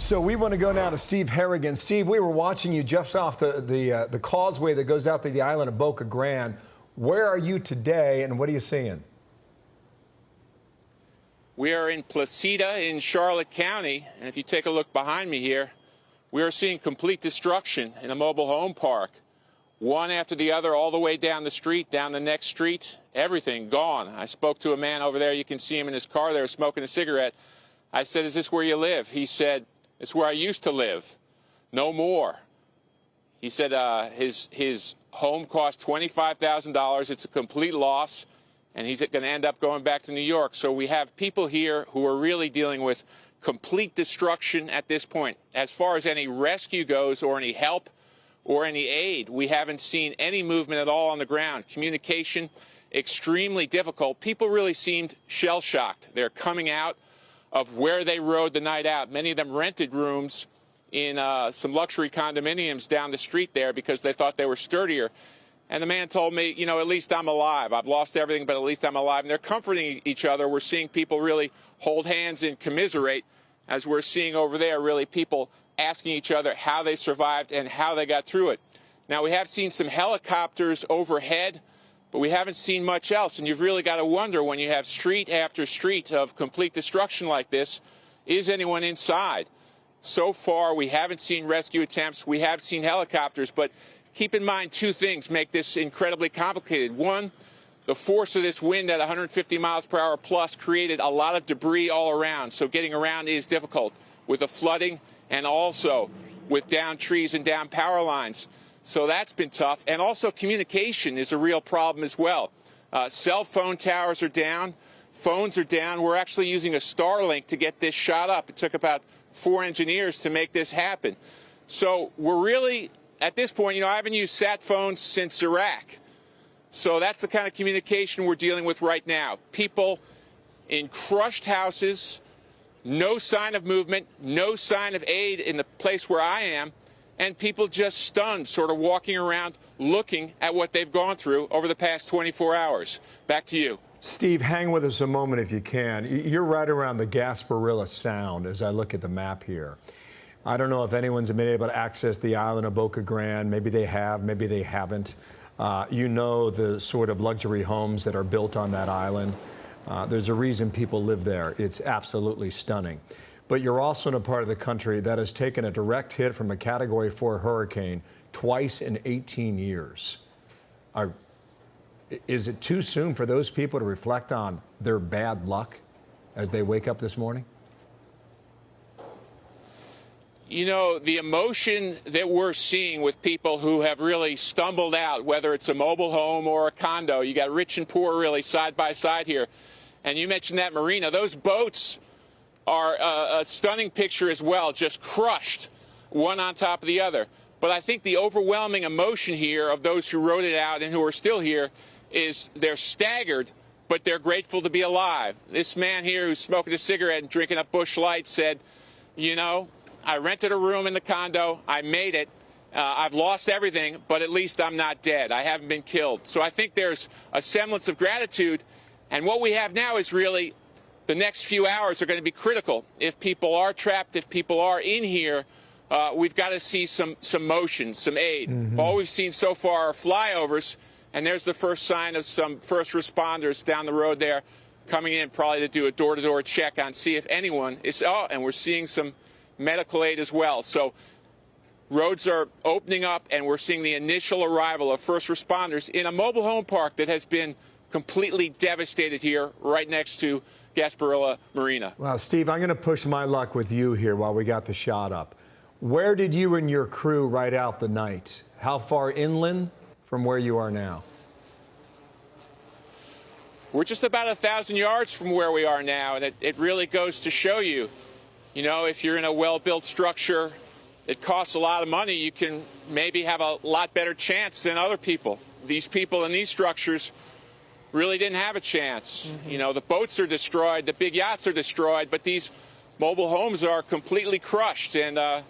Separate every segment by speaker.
Speaker 1: So we want to go now to Steve Harrigan. Steve, we were watching you just off the causeway that goes out to the island of Boca Grande. Where are you today, and what are you seeing?
Speaker 2: We are in Placida in Charlotte County, and if you take a look behind me here, we are seeing complete destruction in a mobile home park. One after the other, all the way down the street, down the next street, everything gone. I spoke to a man over there. You can see him in his car there smoking a cigarette. I said, "Is this where you live?" He said, "It's where I used to live. No more." He said his home cost $25,000. It's a complete loss, and he's going to end up going back to New York. So we have people here who are really dealing with complete destruction at this point. As far as any rescue goes or any help or any aid, we haven't seen any movement at all on the ground. Communication, extremely difficult. People really seemed shell-shocked. They're coming out of where they rode the night out. Many of them rented rooms in some luxury condominiums down the street there because they thought they were sturdier. And the man told me, you know, at least I'm alive. I've lost everything, but at least I'm alive. And they're comforting each other. We're seeing people really hold hands and commiserate, as we're seeing over there, really people asking each other how they survived and how they got through it. Now, we have seen some helicopters overhead, but we haven't seen much else. And you've really got to wonder, when you have street after street of complete destruction like this, is anyone inside? So far, we haven't seen rescue attempts. We have seen helicopters, but keep in mind two things make this incredibly complicated. One, the force of this wind at 150 miles per hour plus created a lot of debris all around, so getting around is difficult with the flooding and also with down trees and down power lines. So that's been tough. And also communication is a real problem as well. Cell phone towers are down. Phones are down. We're actually using a Starlink to get this shot up. It took about 4 engineers to make this happen. So we're really, at this point, you know, I haven't used sat phones since Iraq. So that's the kind of communication we're dealing with right now. People in crushed houses, no sign of movement, no sign of aid in the place where I am, and people just stunned, sort of walking around looking at what they've gone through over the past 24 hours. Back to you.
Speaker 1: Steve, hang with us a moment if you can. You're right around the Gasparilla Sound as I look at the map here. I don't know if anyone's been able to access the island of Boca Grande. Maybe they have, maybe they haven't. You know the sort of luxury homes that are built on that island. There's a reason people live there. It's absolutely stunning. But you're also in a part of the country that has taken a direct hit from a Category 4 hurricane twice in 18 years. Is it too soon for those people to reflect on their bad luck as they wake up this morning?
Speaker 2: You know, the emotion that we're seeing with people who have really stumbled out, whether it's a mobile home or a condo, you got rich and poor really side by side here. And you mentioned that marina. Those boats are a stunning picture as well, just crushed, one on top of the other. But I think the overwhelming emotion here of those who rode it out and who are still here is they're staggered, but they're grateful to be alive. This man here who's smoking a cigarette and drinking a Busch Light said, you know, I rented a room in the condo. I made it. I've lost everything, but at least I'm not dead. I haven't been killed. So I think there's a semblance of gratitude. And what we have now is really the next few hours are going to be critical. If people are trapped, if people are in here, we've got to see some motion, some aid.
Speaker 1: Mm-hmm.
Speaker 2: All we've seen so far are flyovers, and there's the first sign of some first responders down the road there coming in probably to do a door-to-door check on see if anyone is, and we're seeing some medical aid as well. So roads are opening up, and we're seeing the initial arrival of first responders in a mobile home park that has been completely devastated here right next to Gasparilla Marina.
Speaker 1: Well, Steve, I'm going to push my luck with you here while we got the shot up. Where did you and your crew ride out the night? How far inland from where you are now?
Speaker 2: We're just about 1,000 yards from where we are now, and it really goes to show you, you know, if you're in a well-built structure, it costs a lot of money, you can maybe have a lot better chance than other people. These people in these structures really didn't have a chance. Mm-hmm. You know, the boats are destroyed, the big yachts are destroyed, but these mobile homes are completely crushed. And,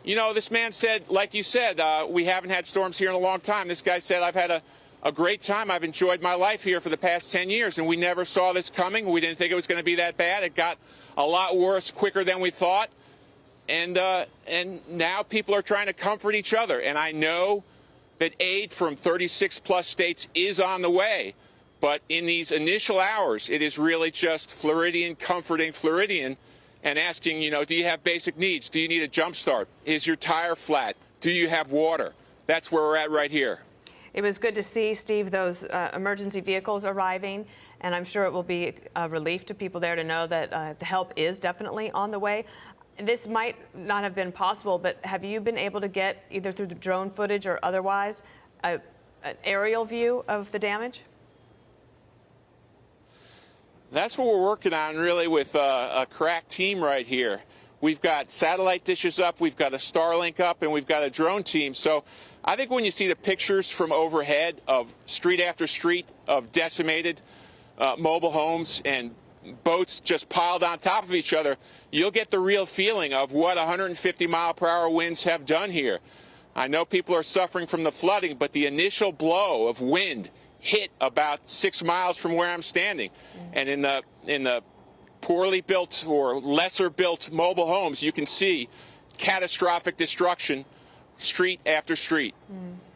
Speaker 2: you know, this man said, like you said, we haven't had storms here in a long time. This guy said, I've had a great time. I've enjoyed my life here for the past 10 years, and we never saw this coming. We didn't think it was going to be that bad. It got a lot worse quicker than we thought. and now people are trying to comfort each other. And I know that aid from 36 plus states is on the way. But in these initial hours, it is really just Floridian comforting Floridian and asking, you know, do you have basic needs? Do you need a jump start? Is your tire flat? Do you have water? That's where we're at right here.
Speaker 3: It was good to see, Steve, those emergency vehicles arriving, and I'm sure it will be a relief to people there to know that the help is definitely on the way. This might not have been possible, but have you been able to get, either through the drone footage or otherwise, an aerial view of the damage?
Speaker 2: That's what we're working on, really, with a crack team right here. We've got satellite dishes up, we've got a Starlink up, and we've got a drone team. So I think when you see the pictures from overhead of street after street of decimated mobile homes and boats just piled on top of each other, you'll get the real feeling of what 150-mile-per-hour winds have done here. I know people are suffering from the flooding, but the initial blow of wind hit about 6 miles from where I'm standing. And in the poorly built or lesser built mobile homes, you can see catastrophic destruction street after street.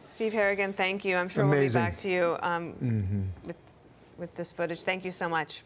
Speaker 3: Steve Harrigan, thank you. I'm sure
Speaker 1: Amazing.
Speaker 3: we'll be back to you with this footage. Thank you so much.